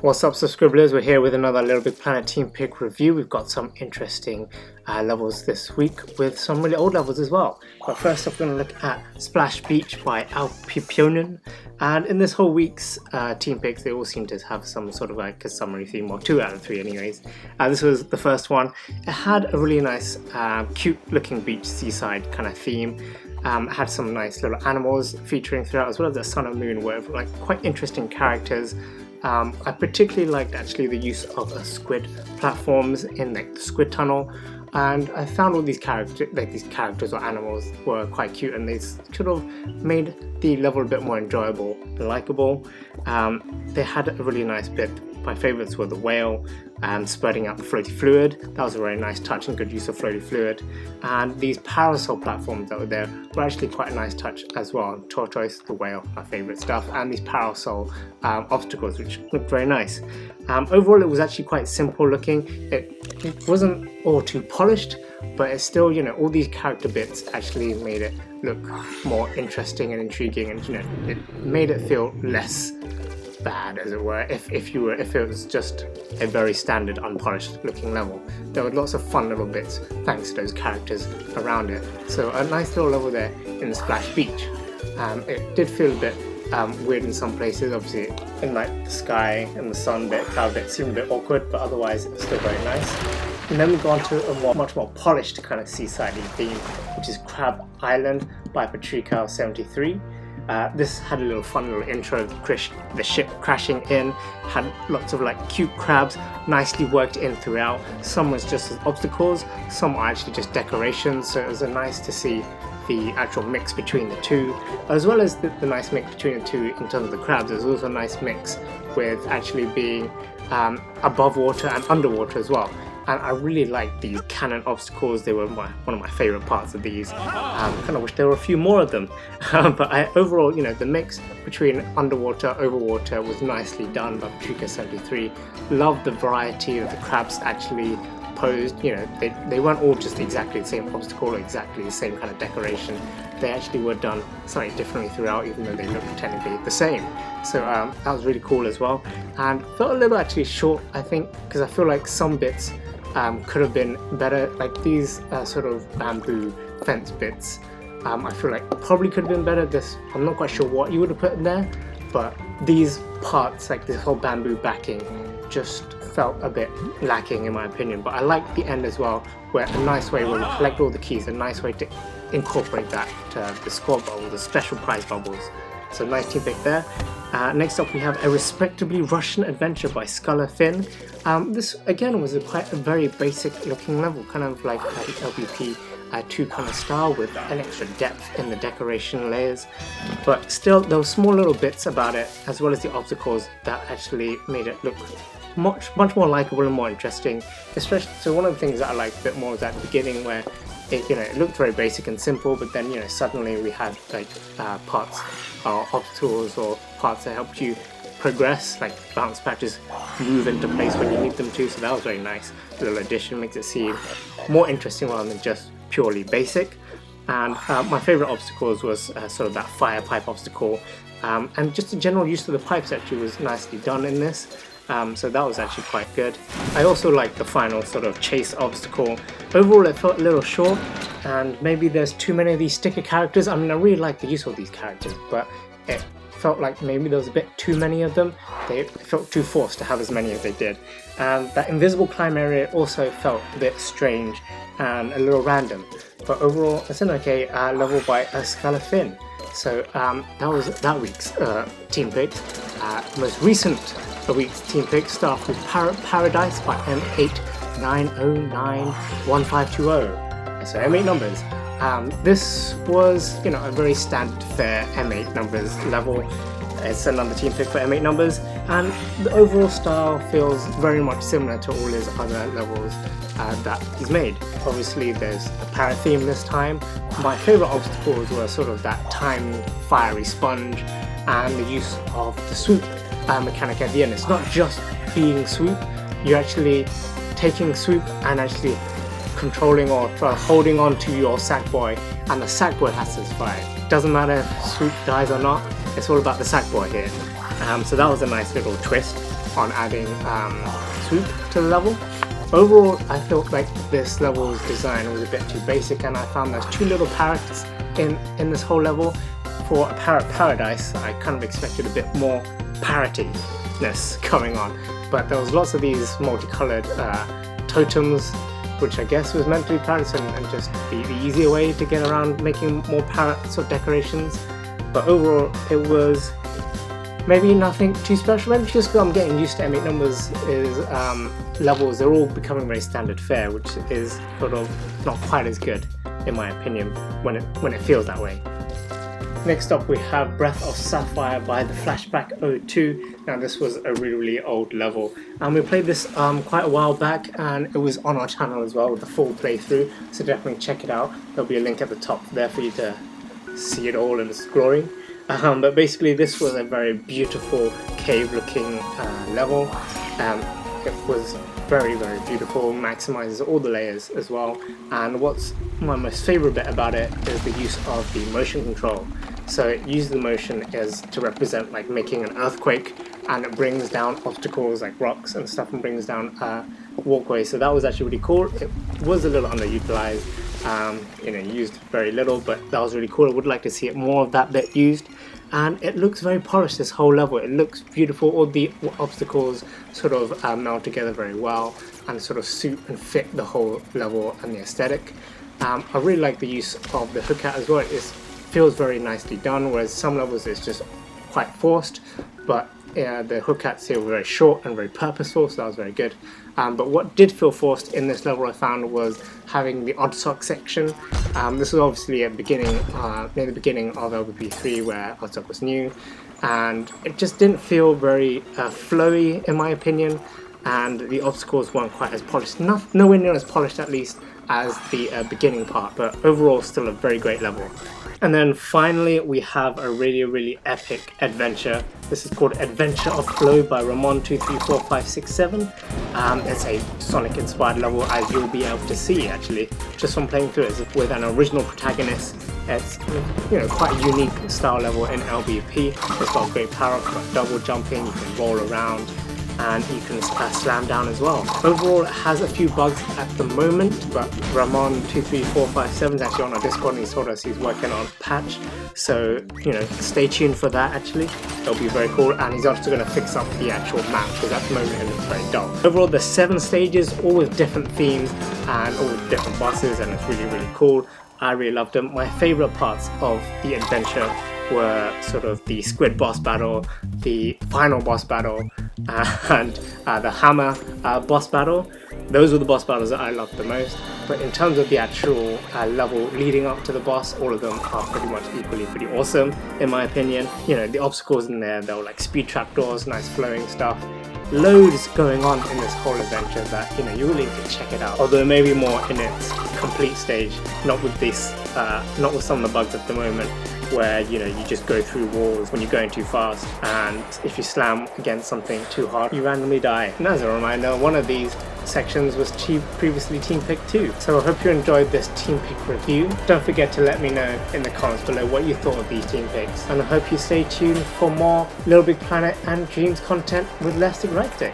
What's up, subscribers? We're here with another LittleBigPlanet Team Pick review. We've got some interesting levels this week with some really old levels as well. But first off, we're going to look at Splash Beach by AlpiPynnonen. And in this whole week's team picks, they all seem to have some sort of like a summary theme, or 2 out of 3 anyways. This was the first one. It had a really nice, cute looking beach seaside kind of theme. Had some nice little animals featuring throughout, as well as the sun and moon were like quite interesting characters. I particularly liked actually the use of squid platforms in like the squid tunnel, and I found all these characters or animals were quite cute, and they sort of made the level a bit more enjoyable and likable. They had a really nice bit. My favourites were the whale spreading out the floaty fluid. That was a very nice touch and good use of floaty fluid. And these parasol platforms that were there were actually quite a nice touch as well. Tortoise, the whale, my favourite stuff, and these parasol obstacles, which looked very nice. Overall, it was actually quite simple looking. It wasn't all too polished, but it's still, you know, all these character bits actually made it look more interesting and intriguing, and you know, it made it feel less bad, as it were, if it was just a very standard unpolished looking level. There were lots of fun little bits thanks to those characters around it. So a nice little level there in the Splash Beach. It did feel a bit weird in some places, obviously in like the sky and the sun bit, cloud bit seemed a bit awkward, but otherwise it's still very nice. And then we go on to a much more polished kind of seaside theme, which is Crab Island by Patrica 73. This had a little fun little intro, the ship crashing in, had lots of like cute crabs nicely worked in throughout. Some was just as obstacles, some are actually just decorations, so it was nice to see the actual mix between the two, as well as the nice mix between the two in terms of the crabs. There's also a nice mix with actually being above water and underwater as well. And I really liked these cannon obstacles. They were one of my favourite parts of these. Kind of wish there were a few more of them. But overall, you know, the mix between underwater, overwater was nicely done by Patrica 73. Loved the variety of the crabs actually posed. You know, they weren't all just exactly the same obstacle or exactly the same kind of decoration. They actually were done slightly differently throughout, even though they looked technically the same. So that was really cool as well. And felt a little actually short, I think, because I feel like some bits could have been better, like these sort of bamboo fence bits. I feel like probably could have been better. I'm not quite sure what you would have put in there, but these parts, like this whole bamboo backing, just felt a bit lacking in my opinion. But I liked the end as well, where a nice way where we collect all the keys, a nice way to incorporate that to the score bubbles, the special prize bubbles. So nice team pick there. Next up we have A Respectably Russian Adventure by skullerfin. This again was quite a very basic looking level, kind of like the LBP 2 kind of style, with an extra depth in the decoration layers. But still, there were small little bits about it, as well as the obstacles, that actually made it look much more likable and more interesting. Especially, so one of the things that I liked a bit more was at the beginning, where it looked very basic and simple, but then, you know, suddenly we had like parts or obstacles or parts that helped you progress, like bounce patches move into place when you need them to. So that was very nice. A little addition, makes it seem more interesting rather than just purely basic. And my favorite obstacles was sort of that fire pipe obstacle, and just the general use of the pipes actually was nicely done in this. So that was actually quite good. I also liked the final sort of chase obstacle. Overall, it felt a little short, and maybe there's too many of these sticker characters. I mean, I really like the use of these characters, but it felt like maybe there was a bit too many of them. They felt too forced to have as many as they did. And that invisible climb area also felt a bit strange and a little random. But overall, it's an okay level by skullerfin. So that was that week's team picks. Most recent week's team picks start with Parrot Paradise by M89091520. So M8 numbers. This was, you know, a very standard fare M8 numbers level. It's another team pick for M8 numbers, and the overall style feels very much similar to all his other levels that he's made. Obviously there's a parrot theme this time. My favourite obstacles were sort of that timed fiery sponge and the use of the swoop mechanic at the end. It's not just being swoop, you're actually taking swoop and actually controlling or holding on to your Sackboy, and the Sackboy has to survive. Doesn't matter if swoop dies or not, it's all about the Sackboy here. So that was a nice little twist. on adding swoop to the level. Overall, I felt like this level's design was a bit too basic, and I found there's two little parrots in this whole level. For a Parrot Paradise, I kind of expected a bit more parrotiness going on, but there was lots of these multicolored totems, which I guess was meant to be parrots and just be the easier way to get around making more parrot sort of decorations. But overall, it was maybe nothing too special. Maybe just because I'm getting used to M8 numbers is levels, they're all becoming very standard fare, which is sort of not quite as good in my opinion when it feels that way. Next up we have Breath of Sapphire by the Flashback 02. Now this was a really old level, and we played this quite a while back, and it was on our channel as well with the full playthrough, so definitely check it out. There'll be a link at the top there for you to see it all in its glory. But basically this was a very beautiful cave looking level. It was very beautiful, maximizes all the layers as well, and what's my most favorite bit about it is the use of the motion control. So it uses the motion as to represent like making an earthquake, and it brings down obstacles like rocks and stuff and brings down walkways. So that was actually really cool. It was a little underutilized, used very little, but that was really cool. I would like to see it more of that bit used. And it looks very polished, this whole level. It looks beautiful. All the obstacles sort of meld together very well and sort of suit and fit the whole level and the aesthetic. I really like the use of the hook out as well. It feels very nicely done, whereas some levels it's just quite forced, but the hook outs here were very short and very purposeful, so that was very good. But what did feel forced in this level I found was having the odd sock section. This was obviously at the beginning, near the beginning of LBP3 where odd sock was new, and it just didn't feel very flowy in my opinion, and the obstacles weren't quite as polished, nowhere near as polished at least as the beginning part, but overall still a very great level. And then finally we have a really epic adventure. This is called Adventure of Flow by Ramon234567. It's a Sonic inspired level, as you'll be able to see actually just from playing through it, with an original protagonist. It's quite a unique style level in LBP. It's got great power up, got double jumping, you can roll around, and you can slam down as well. Overall it has a few bugs at the moment, but Ramon23457 is actually on our Discord and he's told us he's working on a patch, so stay tuned for that actually. It'll be very cool, and he's also going to fix up the actual map because at the moment it looks very dull. Overall there's 7 stages, all with different themes and all with different bosses, and it's really cool. I really loved them. My favourite parts of the adventure were sort of the squid boss battle, the final boss battle, and the hammer boss battle. Those were the boss battles that I loved the most. But in terms of the actual level leading up to the boss, all of them are pretty much equally pretty awesome in my opinion. The obstacles in there, they were like speed trapdoors, nice flowing stuff. Loads going on in this whole adventure that you really need to check it out. Although maybe more in its complete stage, not with this, not with some of the bugs at the moment, where you just go through walls when you're going too fast, and if you slam against something too hard, you randomly die. And as a reminder, one of these sections was previously Team Pick 2. So I hope you enjoyed this Team Pick review. Don't forget to let me know in the comments below what you thought of these Team Picks, and I hope you stay tuned for more LittleBigPlanet and Dreams content with leftstickrightstick.